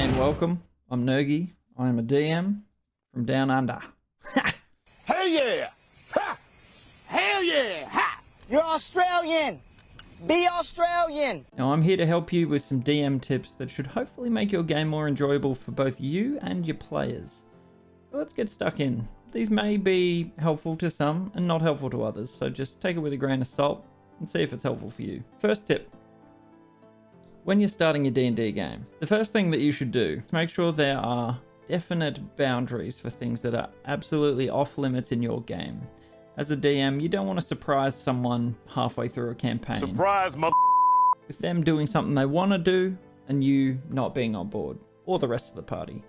and welcome. I'm Nergy. I am a DM from Down Under. Hell yeah! Ha! Hell yeah! Ha! You're Australian! Be Australian! Now I'm here to help you with some DM tips that should hopefully make your game more enjoyable for both you and your players. So let's get stuck in. These may be helpful to some and not helpful to others, so just take it with a grain of salt and see if it's helpful for you. First tip. When you're starting a D&D game, the first thing that you should do is make sure there are definite boundaries for things that are absolutely off limits in your game. As a DM, you don't want to surprise someone halfway through a campaign. Surprise, mother. With them doing something they want to do and you not being on board, or the rest of the party.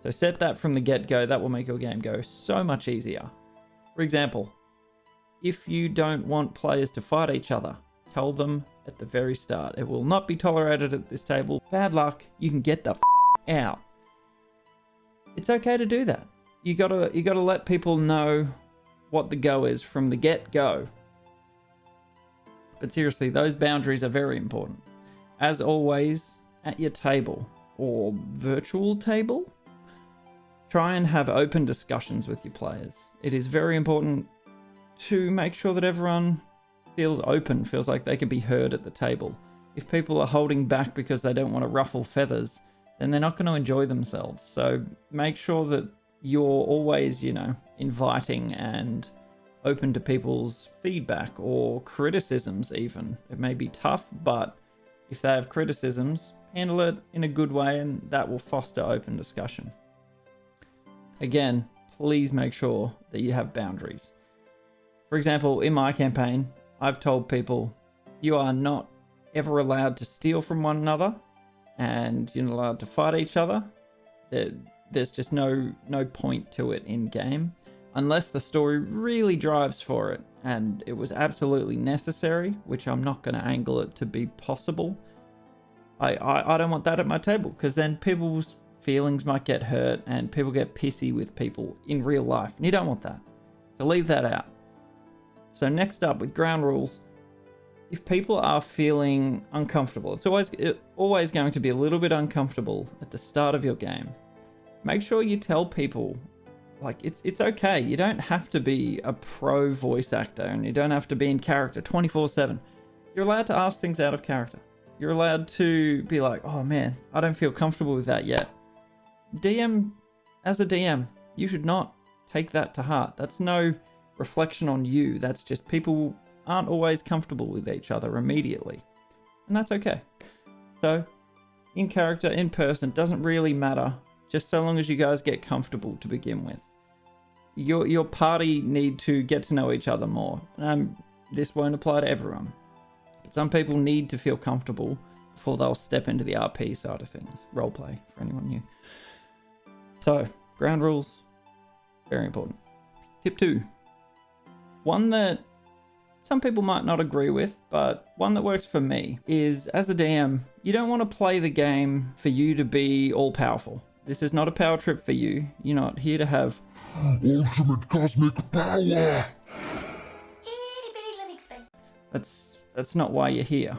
So set that from the get-go. That will make your game go so much easier. For example, if you don't want players to fight each other, tell them at the very start. It will not be tolerated at this table. Bad luck, you can get the out. It's okay to do that. You gotta let people know what the go is from the get-go. But seriously, those boundaries are very important. As always, at your table or virtual table, try and have open discussions with your players. It is very important to make sure that everyone feels open, feels like they can be heard at the table. If people are holding back because they don't want to ruffle feathers, then they're not going to enjoy themselves. So make sure that you're always, inviting and open to people's feedback or criticisms even. It may be tough, but if they have criticisms, handle it in a good way and that will foster open discussion. Again, please make sure that you have boundaries. For example, in my campaign, I've told people you are not ever allowed to steal from one another and you're not allowed to fight each other. There's just no point to it in game unless the story really drives for it and it was absolutely necessary, which I'm not going to angle it to be possible. I don't want that at my table because then people's feelings might get hurt and people get pissy with people in real life and you don't want that. So leave that out. So next up with ground rules, if people are feeling uncomfortable, it's always going to be a little bit uncomfortable at the start of your game. Make sure you tell people, it's okay. You don't have to be a pro voice actor and you don't have to be in character 24/7. You're allowed to ask things out of character. You're allowed to be like, oh man, I don't feel comfortable with that yet. As a DM, you should not take that to heart. That's no reflection on you. That's just people aren't always comfortable with each other immediately. And that's okay. So, in character, in person, doesn't really matter, just so long as you guys get comfortable to begin with. Your party need to get to know each other more. This won't apply to everyone. But some people need to feel comfortable before they'll step into the RP side of things. Roleplay, for anyone new. So, ground rules, very important. Tip 2. One that some people might not agree with, but one that works for me is, as a DM, you don't want to play the game for you to be all-powerful. This is not a power trip for you. You're not here to have ultimate cosmic power. That's not why you're here.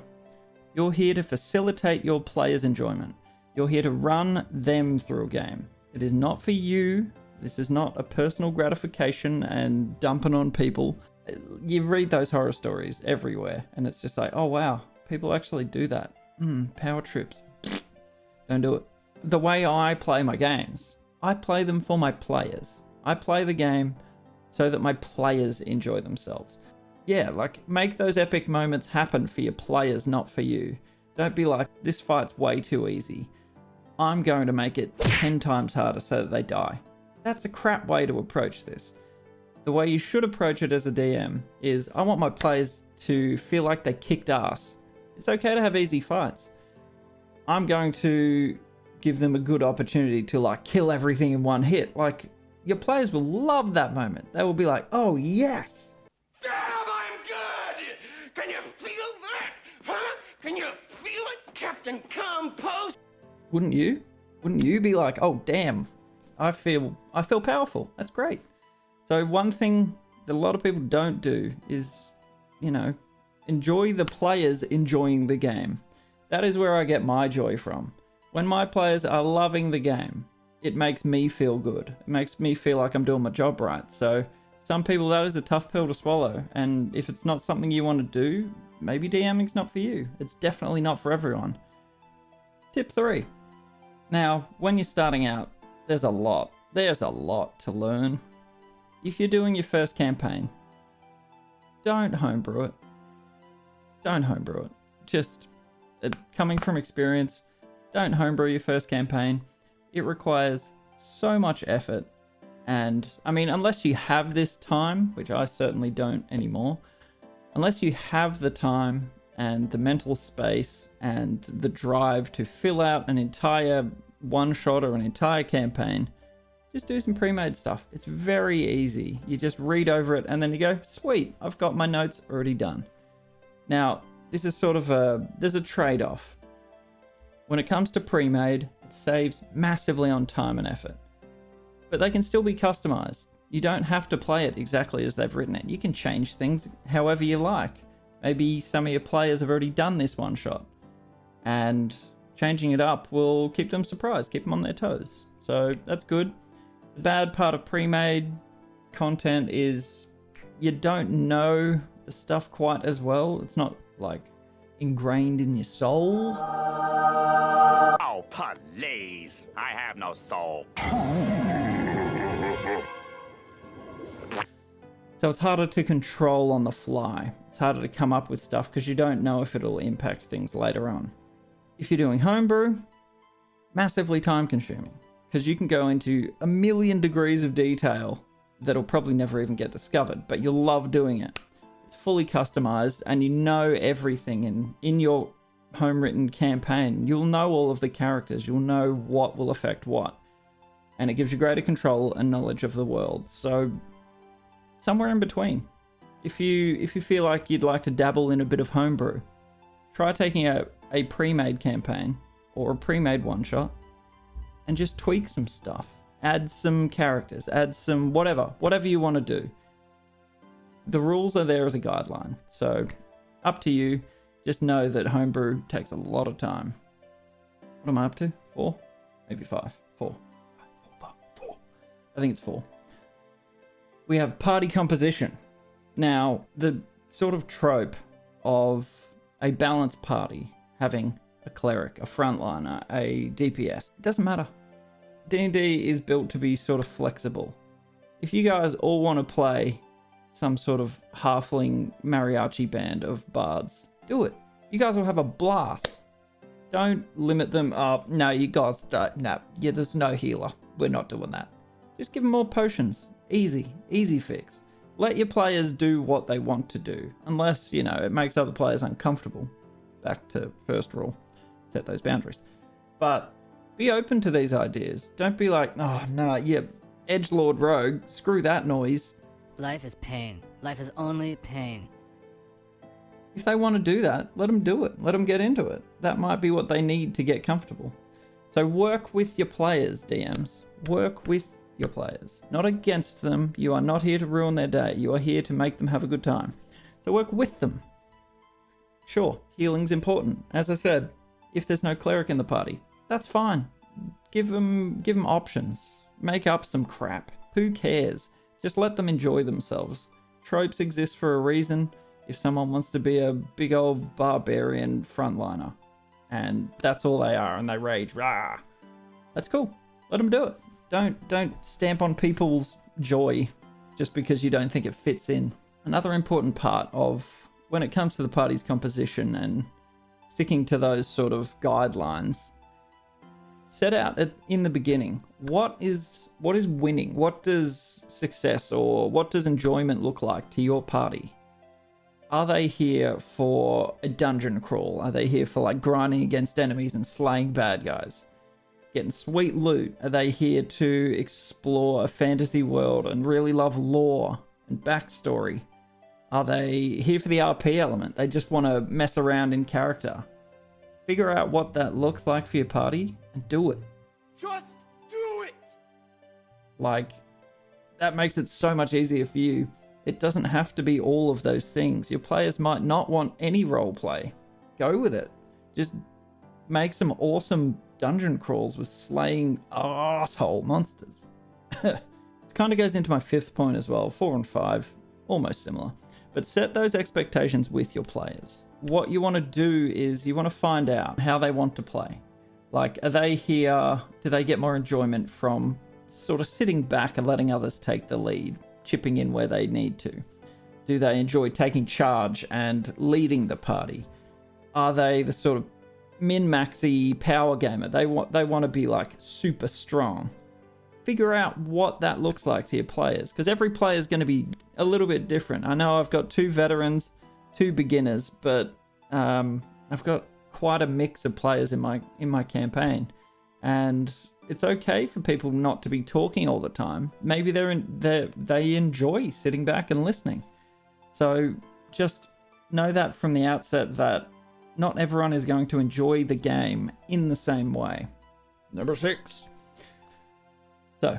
You're here to facilitate your players' enjoyment. You're here to run them through a game. It is not for you. This is not a personal gratification and dumping on people. You read those horror stories everywhere and it's just like, oh wow, people actually do that. Power trips. Don't do it. The way I play my games, I play them for my players. I play the game so that my players enjoy themselves. Yeah, make those epic moments happen for your players, not for you. Don't be like, this fight's way too easy. I'm going to make it 10 times harder so that they die. That's a crap way to approach this. The way you should approach it as a DM is, I want my players to feel like they kicked ass. It's okay to have easy fights. I'm going to give them a good opportunity to kill everything in one hit. Your players will love that moment. They will be like, oh yes. Damn, I'm good! Can you feel that? Huh? Can you feel it, Captain Compost? Wouldn't you? Wouldn't you be like, oh damn, I feel powerful. That's great. So one thing that a lot of people don't do is, enjoy the players enjoying the game. That is where I get my joy from. When my players are loving the game, it makes me feel good. It makes me feel like I'm doing my job right. So some people, that is a tough pill to swallow. And if it's not something you want to do, maybe DMing's not for you. It's definitely not for everyone. Tip 3. Now, when you're starting out, there's a lot to learn. If you're doing your first campaign, don't homebrew it. Don't homebrew it. Just coming from experience, don't homebrew your first campaign. It requires so much effort. And I mean, unless you have this time, which I certainly don't anymore, unless you have the time and the mental space and the drive to fill out an entire one-shot or an entire campaign, just do some pre-made stuff. It's very easy. You just read over it and then you go, sweet, I've got my notes already done. Now, this is sort of there's a trade-off. When it comes to pre-made, it saves massively on time and effort. But they can still be customized. You don't have to play it exactly as they've written it. You can change things however you like. Maybe some of your players have already done this one shot, and changing it up will keep them surprised, keep them on their toes. So that's good. The bad part of pre-made content is you don't know the stuff quite as well. It's not like ingrained in your soul. Oh, please. I have no soul. So it's harder to control on the fly. It's harder to come up with stuff because you don't know if it'll impact things later on. If you're doing homebrew, massively time consuming because you can go into a million degrees of detail that'll probably never even get discovered, but you'll love doing it. It's fully customized and you know everything in your home written campaign. You'll know all of the characters. You'll know what will affect what. And it gives you greater control and knowledge of the world. So somewhere in between. If you feel like you'd like to dabble in a bit of homebrew, try taking a pre-made campaign or a pre-made one-shot and just tweak some stuff. Add some characters, add some whatever you want to do. The rules are there as a guideline, so up to you. Just know that homebrew takes a lot of time. What am I up to? 4? Maybe 5. 4. I think it's 4. We have party composition. Now, the sort of trope of a balanced party having a cleric, a frontliner, a DPS, it doesn't matter. D&D is built to be sort of flexible. If you guys all want to play some sort of halfling mariachi band of bards, do it. You guys will have a blast. Don't limit them. Oh, no, you guys, no, yeah, there's no healer. We're not doing that. Just give them more potions. Easy fix. Let your players do what they want to do, unless, it makes other players uncomfortable. Back to first rule, set those boundaries. But be open to these ideas. Don't be like, oh, no, yeah, edgelord rogue, screw that noise. Life is pain. Life is only pain. If they want to do that, let them do it. Let them get into it. That might be what they need to get comfortable. So work with your players, DMs. Work with your players, not against them. You are not here to ruin their day. You are here to make them have a good time. So work with them. Sure, healing's important. As I said, if there's no cleric in the party, that's fine. Give them options. Make up some crap. Who cares? Just let them enjoy themselves. Tropes exist for a reason. If someone wants to be a big old barbarian frontliner, and that's all they are, and they rage, rah, that's cool. Let them do it. Don't stamp on people's joy just because you don't think it fits in. Another important part of when it comes to the party's composition and sticking to those sort of guidelines, set out in the beginning. What is winning? What does success or what does enjoyment look like to your party? Are they here for a dungeon crawl? Are they here for like grinding against enemies and slaying bad guys? Getting sweet loot? Are they here to explore a fantasy world and really love lore and backstory? Are they here for the RP element? They just want to mess around in character. Figure out what that looks like for your party and do it. Just do it! Like, that makes it so much easier for you. It doesn't have to be all of those things. Your players might not want any roleplay. Go with it. Just make some awesome dungeon crawls with slaying asshole monsters. It kind of goes into my 5th point as well. 4 and 5, almost similar. But set those expectations with your players. What you want to do is you want to find out how they want to play. Like, are they here? Do they get more enjoyment from sort of sitting back and letting others take the lead, chipping in where they need to? Do they enjoy taking charge and leading the party? Are they the sort of min-maxy power gamer? They want to be like super strong. Figure out what that looks like to your players, because every player is going to be a little bit different. I know I've got 2 veterans, 2 beginners, but I've got quite a mix of players in my campaign, and it's okay for people not to be talking all the time. Maybe they enjoy sitting back and listening. So just know that from the outset that not everyone is going to enjoy the game in the same way. Number 6. So,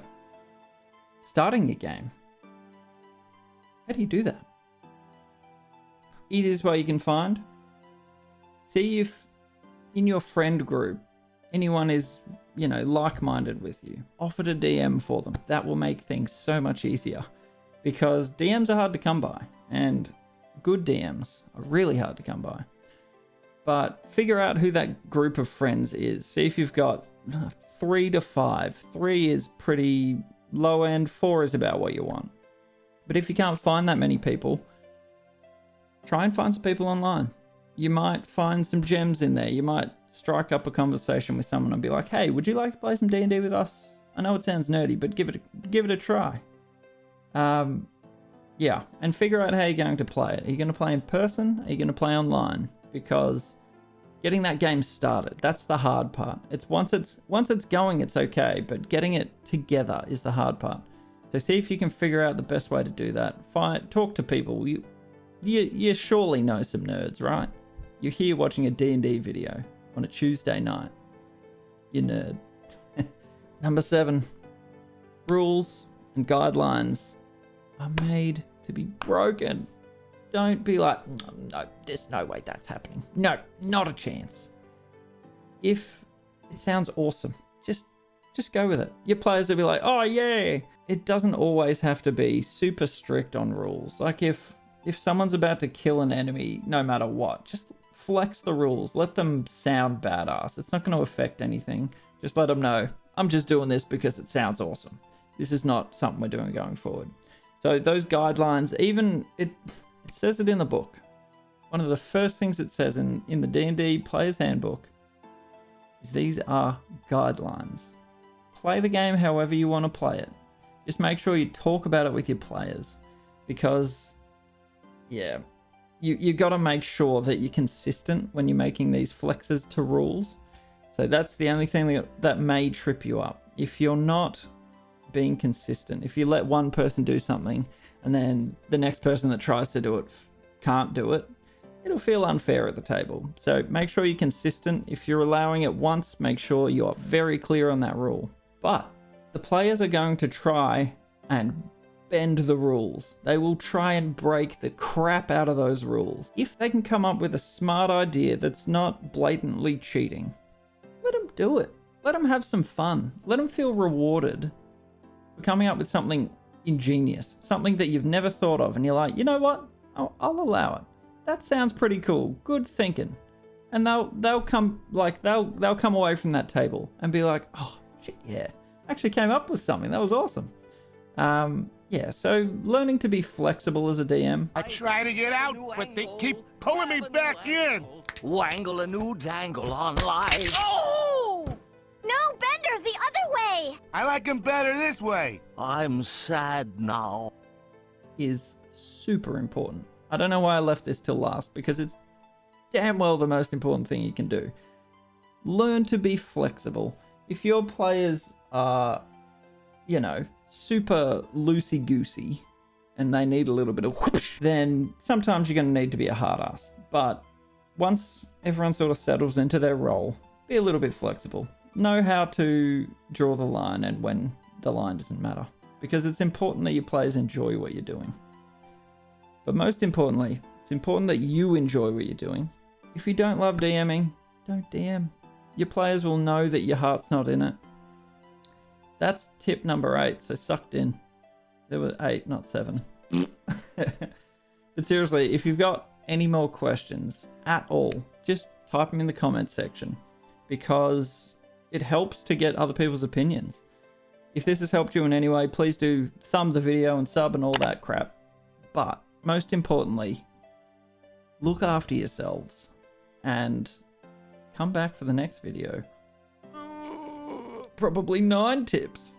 starting your game. How do you do that? Easiest way you can find. See if in your friend group anyone is, like-minded with you. Offer to DM for them. That will make things so much easier. Because DMs are hard to come by. And good DMs are really hard to come by. But figure out who that group of friends is. See if you've got 3 to 5. 3 is pretty low end. 4 is about what you want. But if you can't find that many people, try and find some people online. You might find some gems in there. You might strike up a conversation with someone and be like, hey, would you like to play some D&D with us? I know it sounds nerdy, but give it a try. Yeah, and figure out how you're going to play it. Are you going to play in person? Are you going to play online? Because getting that game started, that's the hard part. It's once it's going, it's okay, but getting it together is the hard part. So see if you can figure out the best way to do that. Talk to people. You surely know some nerds, right? You're here watching a D&D video on a Tuesday night. You nerd. Number 7. Rules and guidelines are made to be broken. Don't be like, no, there's no way that's happening. No, not a chance. If it sounds awesome, just go with it. Your players will be like, oh yeah. It doesn't always have to be super strict on rules. Like if someone's about to kill an enemy, no matter what, just flex the rules. Let them sound badass. It's not going to affect anything. Just let them know, I'm just doing this because it sounds awesome. This is not something we're doing going forward. So those guidelines, even it says it in the book. One of the first things it says in the D&D Player's Handbook is these are guidelines. Play the game however you want to play it. Just make sure you talk about it with your players, because yeah, you got to make sure that you're consistent when you're making these flexes to rules. So that's the only thing that may trip you up. If you're not being consistent, if you let one person do something and then the next person that tries to do it can't do it, it'll feel unfair at the table. So make sure you're consistent. If you're allowing it once, make sure you are very clear on that rule. But the players are going to try and bend the rules. They will try and break the crap out of those rules. If they can come up with a smart idea that's not blatantly cheating, let them do it. Let them have some fun. Let them feel rewarded for coming up with something ingenious, something that you've never thought of, and you're like, you know what? I'll allow it. That sounds pretty cool. Good thinking. And they'll come away from that table and be like, oh shit, yeah, I actually came up with something. That was awesome. Yeah, so learning to be flexible as a DM. I try to get out, but they keep pulling me back in. Wangle a new dangle on live. Oh! No, Bender, the other way! I like him better this way. I'm sad now. Is super important. I don't know why I left this till last, because it's damn well the most important thing you can do. Learn to be flexible. If your players are, super loosey-goosey and they need a little bit of whoosh, then sometimes you're going to need to be a hard ass. But once everyone sort of settles into their role, be a little bit flexible. Know how to draw the line and when the line doesn't matter, because it's important that your players enjoy what you're doing. But most importantly, it's important that you enjoy what you're doing. If you don't love DMing, don't DM. your players will know that your heart's not in it. That's tip number 8, so sucked in. There were 8, not 7. But seriously, if you've got any more questions at all, just type them in the comments section, because it helps to get other people's opinions. If this has helped you in any way, please do thumb the video and sub and all that crap. But most importantly, look after yourselves and come back for the next video. Probably 9 tips.